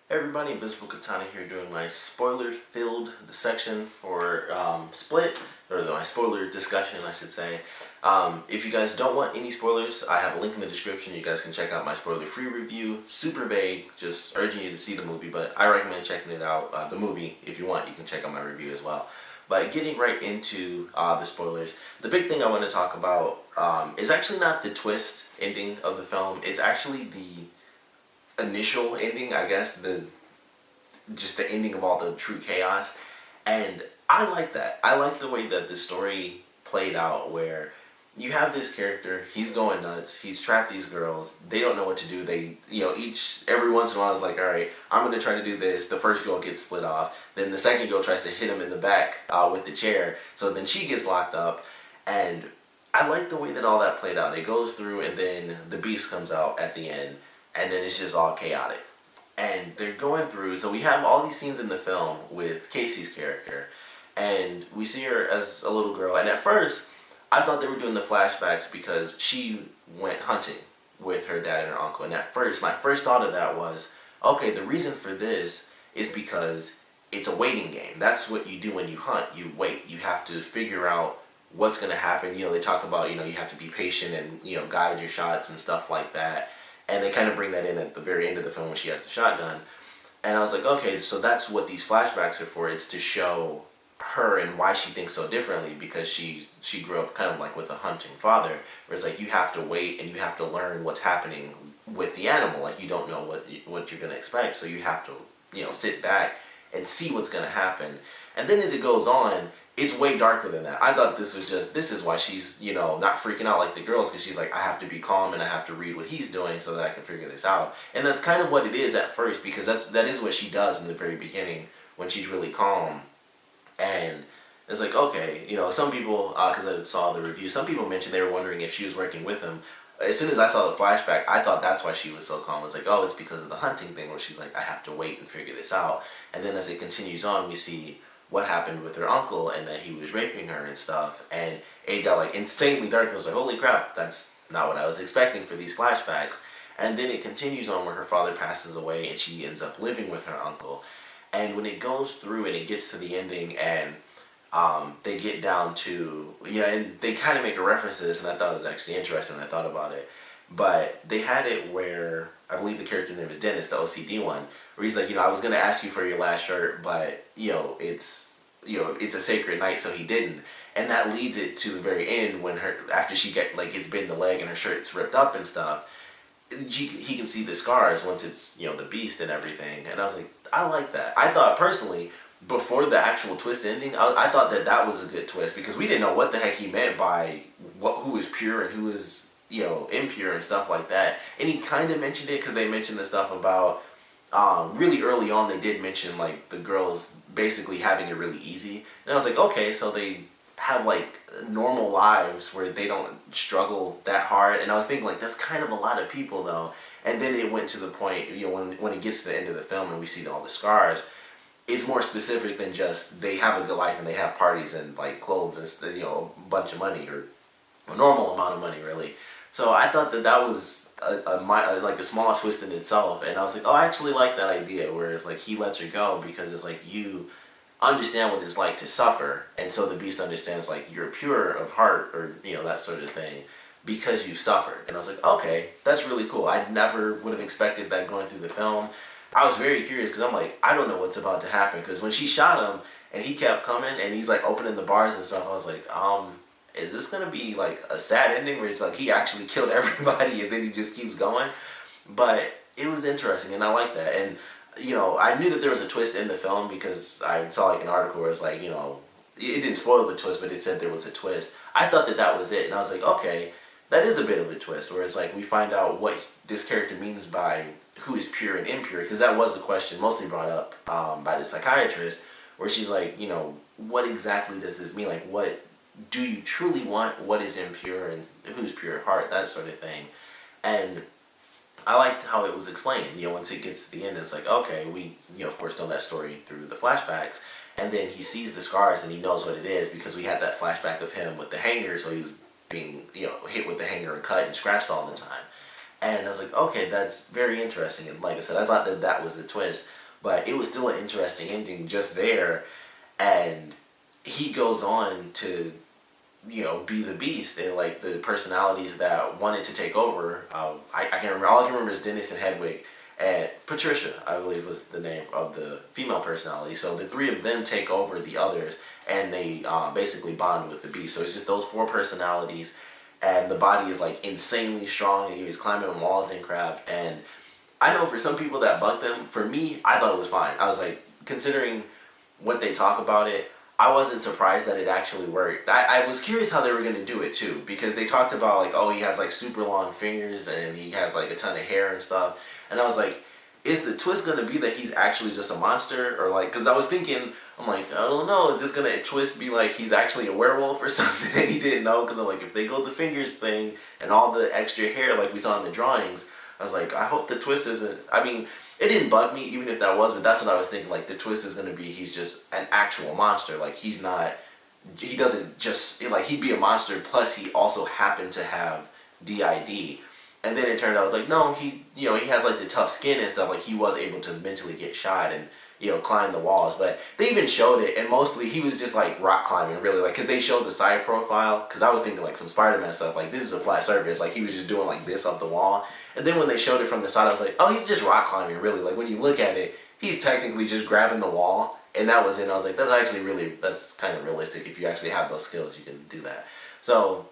Hey everybody, Invisiblekatana here doing my spoiler-filled section for Split, or my spoiler discussion, I should say. If you guys don't want any spoilers, I have a link in the description. You guys can check out my spoiler-free review. Super vague, just urging you to see the movie, but I recommend checking it out. The movie, if you want, you can check out my review as well. But getting right into the spoilers, the big thing I want to talk about is actually not the twist ending of the film. It's actually the initial ending, I guess, just the ending of all the true chaos. And I like that. I like the way that the story played out, where you have this character, he's going nuts, he's trapped these girls, they don't know what to do. They, every once in a while is like, alright, I'm going to try to do this. The first girl gets split off, then the second girl tries to hit him in the back with the chair, so then she gets locked up. And I like the way that all that played out. It goes through, and then the beast comes out at the end, and then it's just all chaotic. And they're going through, so we have all these scenes in the film with Casey's character, and we see her as a little girl. And at first, I thought they were doing the flashbacks because she went hunting with her dad and her uncle. And at first, my first thought of that was, okay, the reason for this is because it's a waiting game. That's what you do when you hunt. You wait. You have to figure out what's going to happen. They talk about, you have to be patient and, guide your shots and stuff like that. And they kind of bring that in at the very end of the film when she has the shotgun. And I was like, okay, so that's what these flashbacks are for. It's to show her and why she thinks so differently, because she grew up kind of like with a hunting father, where it's like you have to wait and you have to learn what's happening with the animal. Like, you don't know what you're going to expect, so you have to, sit back and see what's going to happen. And then as it goes on, it's way darker than that. I thought this is why she's, not freaking out like the girls, because she's like, I have to be calm and I have to read what he's doing so that I can figure this out. And that's kind of what it is at first, because that is what she does in the very beginning when she's really calm. And it's like, okay, some people, because I saw the review, some people mentioned they were wondering if she was working with him. As soon as I saw the flashback, I thought that's why she was so calm. I was like, oh, it's because of the hunting thing, where she's like, I have to wait and figure this out. And then as it continues on, we see what happened with her uncle, and that he was raping her and stuff. And it got like insanely dark. I was like, holy crap, that's not what I was expecting for these flashbacks. And then it continues on where her father passes away and she ends up living with her uncle. And when it goes through and it gets to the ending, and they get down to, and they kind of make a reference to this, and I thought it was actually interesting when I thought about it. But they had it where, I believe the character's name is Dennis, the OCD one, where he's like, I was going to ask you for your last shirt, but, it's a sacred night, so he didn't. And that leads it to the very end, when after she gets bitten in the leg and her shirt's ripped up and stuff, he can see the scars once it's, the beast and everything. And I was like, I like that. I thought personally, before the actual twist ending, I thought that was a good twist, because we didn't know what the heck he meant by who is pure and who is, impure and stuff like that. And he kind of mentioned it, because they mentioned the stuff about, really early on, they did mention, like, the girls basically having it really easy. And I was like, okay, so they have, like, normal lives where they don't struggle that hard. And I was thinking, like, that's kind of a lot of people, though. And then it went to the point, when it gets to the end of the film and we see all the scars, it's more specific than just they have a good life and they have parties and, like, clothes and, a bunch of money, or a normal amount of money, really. So I thought that was like a small twist in itself, and I was like, oh, I actually like that idea, where it's like he lets her go because it's like, you understand what it's like to suffer, and so the beast understands, like, you're pure of heart, or that sort of thing, because you've suffered. And I was like, okay, that's really cool. I never would have expected that going through the film. I was very curious, because I'm like, I don't know what's about to happen, because when she shot him and he kept coming and he's like opening the bars and stuff, I was like, is this going to be like a sad ending where it's like he actually killed everybody and then he just keeps going? But it was interesting, and I like that. And, I knew that there was a twist in the film, because I saw like an article where it's like, it didn't spoil the twist, but it said there was a twist. I thought that was it, and I was like, okay, that is a bit of a twist, where it's like we find out what this character means by who is pure and impure, because that was the question mostly brought up by the psychiatrist, where she's like, what exactly does this mean? Like, what do you truly want? What is impure and who's pure at heart? That sort of thing. And I liked how it was explained. Once it gets to the end, it's like, okay, we, of course, know that story through the flashbacks. And then he sees the scars and he knows what it is, because we had that flashback of him with the hanger, so he was being, hit with the hanger and cut and scratched all the time. And I was like, okay, that's very interesting. And like I said, I thought that that was the twist, but it was still an interesting ending just there. And he goes on to, be the beast, and like the personalities that wanted to take over. I can't remember. All I can remember is Dennis and Hedwig, and Patricia, I believe, was the name of the female personality. So the three of them take over the others, and they basically bond with the beast. So it's just those four personalities, and the body is like insanely strong, and he was climbing on walls and crap. And I know for some people that bugged them. For me, I thought it was fine. I was like, considering what they talk about it, I wasn't surprised that it actually worked. I was curious how they were going to do it too, because they talked about like, oh, he has like super long fingers and he has like a ton of hair and stuff. And I was like, is the twist going to be that he's actually just a monster? Or like, because I was thinking, I'm like, I don't know, is this going to twist be like he's actually a werewolf or something and he didn't know? Because I'm like, if they go the fingers thing and all the extra hair like we saw in the drawings, I was like, I hope the twist isn't, I mean, it didn't bug me even if that was, but that's what I was thinking, like the twist is going to be he's just an actual monster. Like he doesn't just, like he'd be a monster plus he also happened to have DID. And then it turned out, I was like, no, he has like the tough skin and stuff, like he was able to mentally get shot and, climb the walls. But they even showed it, and mostly he was just like rock climbing, really, like, because they showed the side profile, because I was thinking like some Spider-Man stuff, like this is a flat surface, like he was just doing like this up the wall. And then when they showed it from the side, I was like, oh, he's just rock climbing, really. Like when you look at it, he's technically just grabbing the wall, and that was it. And I was like, that's kind of realistic. If you actually have those skills, you can do that. So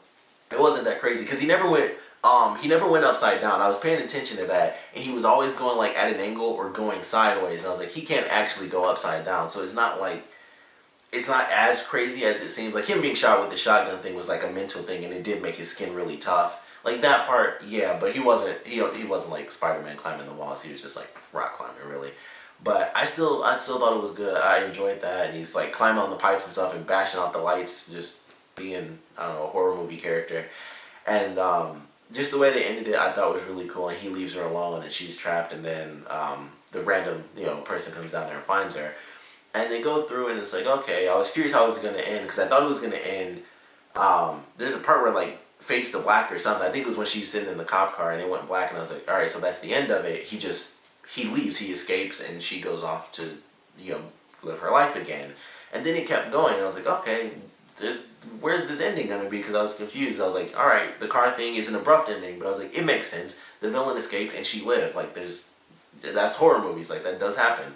it wasn't that crazy, because he never went upside down. I was paying attention to that, and he was always going like at an angle or going sideways. And I was like, he can't actually go upside down. So it's not as crazy as it seems. Like him being shot with the shotgun thing was like a mental thing, and it did make his skin really tough. Like that part, yeah, but he wasn't like Spider-Man climbing the walls. He was just like rock climbing, really. But I still thought it was good. I enjoyed that, and he's like climbing on the pipes and stuff and bashing out the lights, just being, I don't know, a horror movie character. And just the way they ended it, I thought was really cool. And he leaves her alone, and she's trapped. And then the random person comes down there and finds her, and they go through, and it's like, okay, I was curious how it was gonna end, because I thought it was gonna end. There's a part where like fades to black or something. I think it was when she's sitting in the cop car and it went black, and I was like, all right, so that's the end of it. He leaves, he escapes, and she goes off to live her life again. And then it kept going, and I was like, okay, where's this ending gonna be? Because I was confused. I was like, all right, the car thing is an abrupt ending, but I was like, it makes sense. The villain escaped and she lived. Like that's horror movies, like that does happen.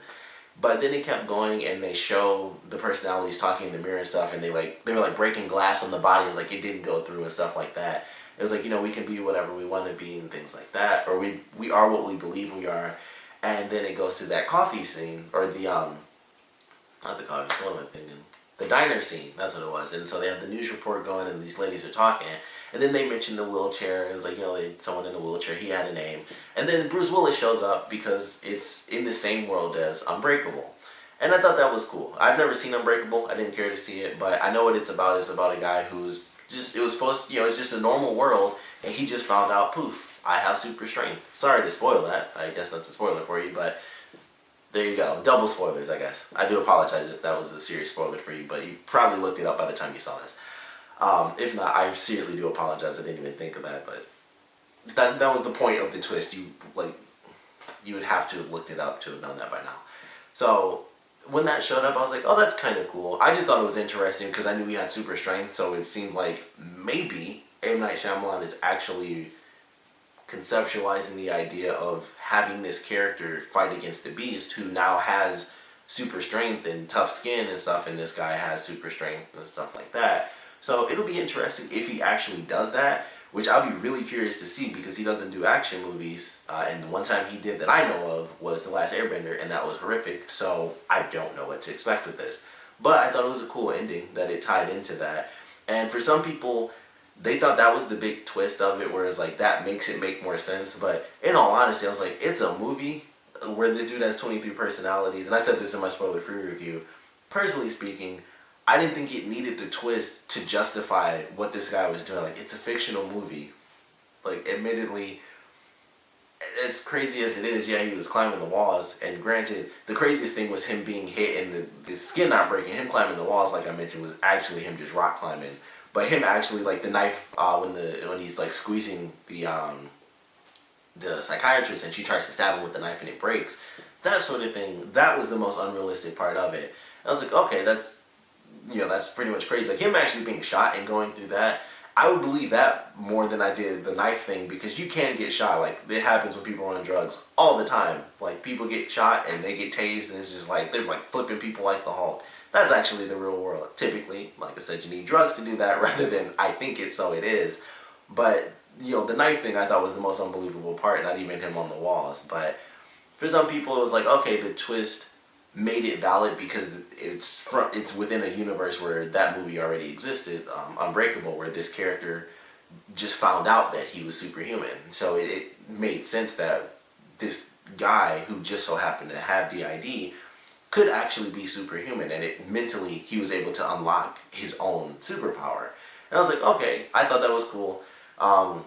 But then it kept going, and they show the personalities talking in the mirror and stuff, and they were like breaking glass on the bodies, like it didn't go through and stuff like that. It was like, we can be whatever we want to be and things like that, or we are what we believe we are. And then it goes to that coffee scene, or the not the coffee, what am I thinking? The diner scene, that's what it was. And so they have the news report going, and these ladies are talking, and then they mention the wheelchair. It was like, someone in a wheelchair, he had a name. And then Bruce Willis shows up because it's in the same world as Unbreakable. And I thought that was cool. I've never seen Unbreakable. I didn't care to see it, but I know what it's about. It's about a guy who's just, it was supposed to, it's just a normal world, and he just found out, poof, I have super strength. Sorry to spoil that. I guess that's a spoiler for you, but there you go. Double spoilers, I guess. I do apologize if that was a serious spoiler for you, but you probably looked it up by the time you saw this. If not, I seriously do apologize. I didn't even think of that, but that was the point of the twist. You would have to have looked it up to have known that by now. So when that showed up, I was like, oh, that's kind of cool. I just thought it was interesting because I knew he had super strength, so it seemed like maybe M. Night Shyamalan is actually conceptualizing the idea of having this character fight against the Beast, who now has super strength and tough skin and stuff, and this guy has super strength and stuff like that. So it'll be interesting if he actually does that, which I'll be really curious to see, because he doesn't do action movies, and the one time he did that I know of was The Last Airbender, and that was horrific, so I don't know what to expect with this. But I thought it was a cool ending that it tied into that. And for some people, they thought that was the big twist of it, whereas like that makes it make more sense. But in all honesty, I was like, it's a movie where this dude has 23 personalities, and I said this in my spoiler-free review. Personally speaking, I didn't think it needed the twist to justify what this guy was doing. Like, it's a fictional movie. Like, admittedly, as crazy as it is, yeah, he was climbing the walls, and granted, the craziest thing was him being hit and the skin not breaking. Him climbing the walls, like I mentioned, was actually him just rock climbing. But him actually, like, the knife, when he's, like, squeezing the the psychiatrist and she tries to stab him with the knife and it breaks. That sort of thing, that was the most unrealistic part of it. I was like, okay, that's, that's pretty much crazy. Like him actually being shot and going through that, I would believe that more than I did the knife thing, because you can get shot. Like it happens when people are on drugs all the time. Like people get shot and they get tased and it's just like they're like flipping people like the Hulk. That's actually the real world. Typically, like I said, you need drugs to do that rather than I think it so it is. But the knife thing I thought was the most unbelievable part, not even him on the walls. But for some people it was like, okay, the twist made it valid because it's within a universe where that movie already existed, Unbreakable, where this character just found out that he was superhuman. So it made sense that this guy who just so happened to have DID could actually be superhuman, and mentally he was able to unlock his own superpower. And I was like, okay, I thought that was cool. I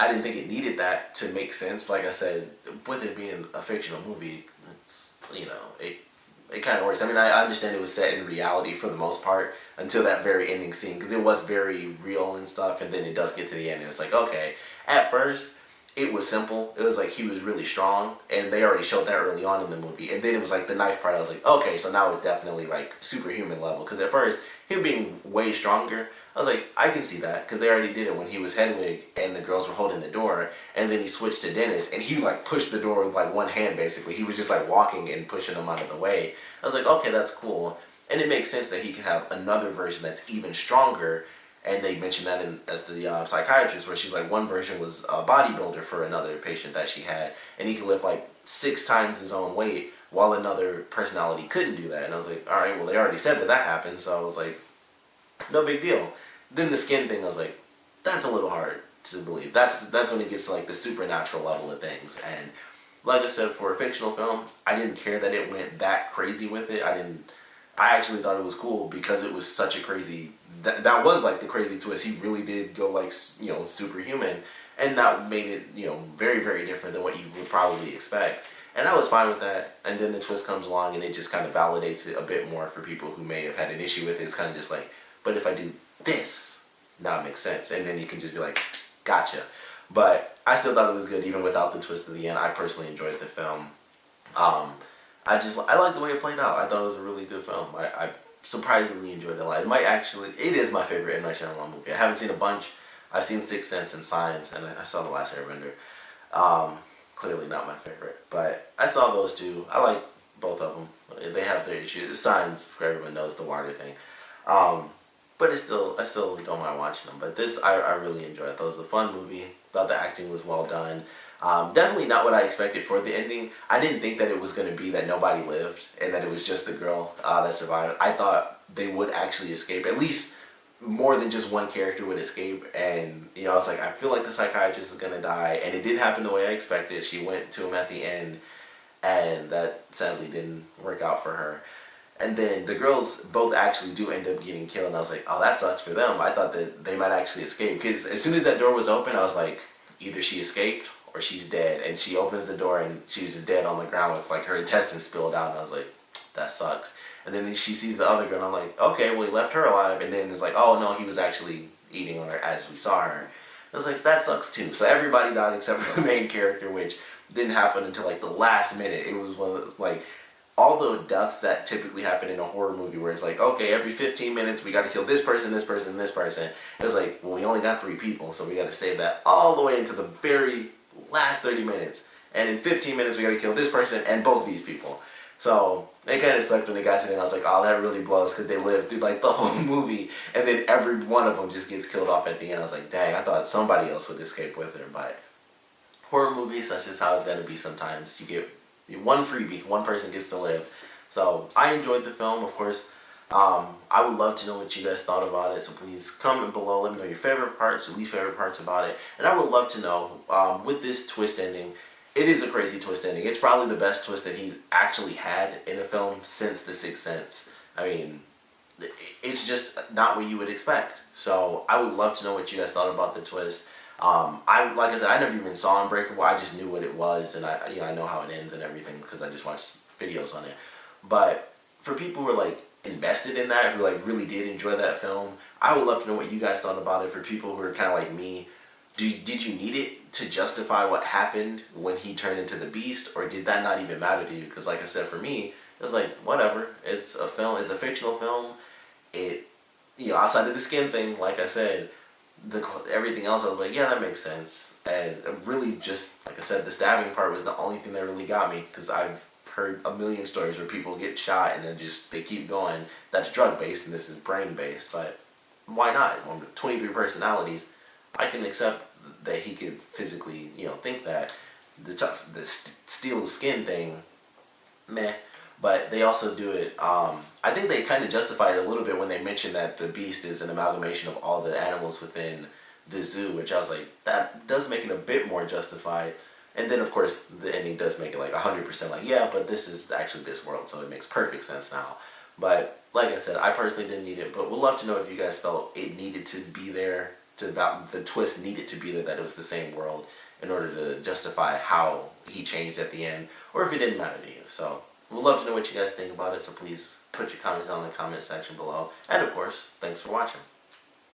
didn't think it needed that to make sense. Like I said, with it being a fictional movie, it kind of works. I mean, I understand it was set in reality for the most part until that very ending scene, because it was very real and stuff, and then it does get to the end and it's like, okay, at first it was simple. It was like he was really strong, and they already showed that early on in the movie. And then it was like the knife part. I was like, okay, so now it's definitely like superhuman level. Because at first, him being way stronger, I was like, I can see that, because they already did it when he was Hedwig and the girls were holding the door, and then he switched to Dennis and he like pushed the door with like one hand basically. He was just like walking and pushing them out of the way. I was like, okay, that's cool. And it makes sense that he can have another version that's even stronger. And they mentioned that as the psychiatrist, where she's like, one version was a bodybuilder for another patient that she had, and he could lift like 6 times his own weight, while another personality couldn't do that. And I was like, all right, well, they already said that happened, so I was like, no big deal. Then the skin thing, I was like, that's a little hard to believe. That's when it gets to like the supernatural level of things. And like I said, for a fictional film, I didn't care that it went that crazy with it. I actually thought it was cool because it was such a crazy, that was like the crazy twist. He really did go like, superhuman, and that made it, very, very different than what you would probably expect. And I was fine with that. And then the twist comes along and it just kind of validates it a bit more for people who may have had an issue with it. It's kind of just like, but if I do this, now it makes sense. And then you can just be like, gotcha. But I still thought it was good even without the twist at the end. I personally enjoyed the film. I liked the way it played out. I thought it was a really good film. I surprisingly enjoyed it a lot. It is my favorite M. Night Shyamalan movie. I haven't seen a bunch. I've seen Sixth Sense and Signs, and I saw The Last Airbender. Clearly not my favorite, but I saw those two. I like both of them. They have their issues. Signs, for everyone knows, the water thing. But I still don't mind watching them. But this, I really enjoyed. I thought it was a fun movie. Thought the acting was well done. Definitely not what I expected for the ending. I didn't think that it was going to be that nobody lived and that it was just the girl that survived. I thought they would actually escape. At least more than just one character would escape. And, I was like, I feel like the psychiatrist is going to die. And it did happen the way I expected. She went to him at the end. And that sadly didn't work out for her. And then the girls both actually do end up getting killed. And I was like, oh, that sucks for them. I thought that they might actually escape. Because as soon as that door was open, I was like, either she escaped or she's dead. And she opens the door and she's just dead on the ground with like her intestines spilled out. And I was like, that sucks. And then she sees the other girl and I'm like, okay, well, he left her alive. And then it's like, oh no, he was actually eating on her as we saw her. I was like, that sucks too. So everybody died except for the main character, which didn't happen until like the last minute. It was one of those, like, all the deaths that typically happen in a horror movie where it's like, okay, every 15 minutes we got to kill this person, this person, this person. It was like, well, we only got 3 people, so we got to save that all the way into the very last 30 minutes. And in 15 minutes we got to kill this person and both these people. So it kind of sucked when they got to the end. I was like, oh, that really blows, because they lived through like the whole movie, and then every one of them just gets killed off at the end. I was like, dang, I thought somebody else would escape with her. But horror movies, that's just how it's got to be sometimes. You get one freebie, one person gets to live. So I enjoyed the film, of course. I would love to know what you guys thought about it, so please comment below. Let me know your favorite parts, your least favorite parts about it. And I would love to know, with this twist ending, it is a crazy twist ending. It's probably the best twist that he's actually had in a film since The Sixth Sense. I mean, it's just not what you would expect. So I would love to know what you guys thought about the twist. Like I said, I never even saw Unbreakable. I just knew what it was, and I know how it ends and everything because I just watched videos on it. But for people who are like invested in that, who like really did enjoy that film, I would love to know what you guys thought about it. For people who are kind of like me, did you need it to justify what happened when he turned into the Beast, or did that not even matter to you? Because like I said, for me, it's like whatever. It's a film. It's a fictional film. It, outside of the skin thing, like I said, everything else, I was like, yeah, that makes sense. And really, just like I said, the stabbing part was the only thing that really got me, because I've heard a million stories where people get shot and then just they keep going. That's drug based, and this is brain based. But why not? 23 personalities. I can accept that he could physically, think that. The steel skin thing, meh. But they also do it. I think they kind of justify it a little bit when they mention that the Beast is an amalgamation of all the animals within the zoo, which I was like, that does make it a bit more justified. And then of course the ending does make it like 100% like, yeah, but this is actually this world, so it makes perfect sense now. But like I said, I personally didn't need it, but would love to know if you guys felt it needed to be there, the twist needed to be there, that it was the same world in order to justify how he changed at the end, or if it didn't matter to you. So we'd love to know what you guys think about it, so please put your comments down in the comment section below. And of course, thanks for watching.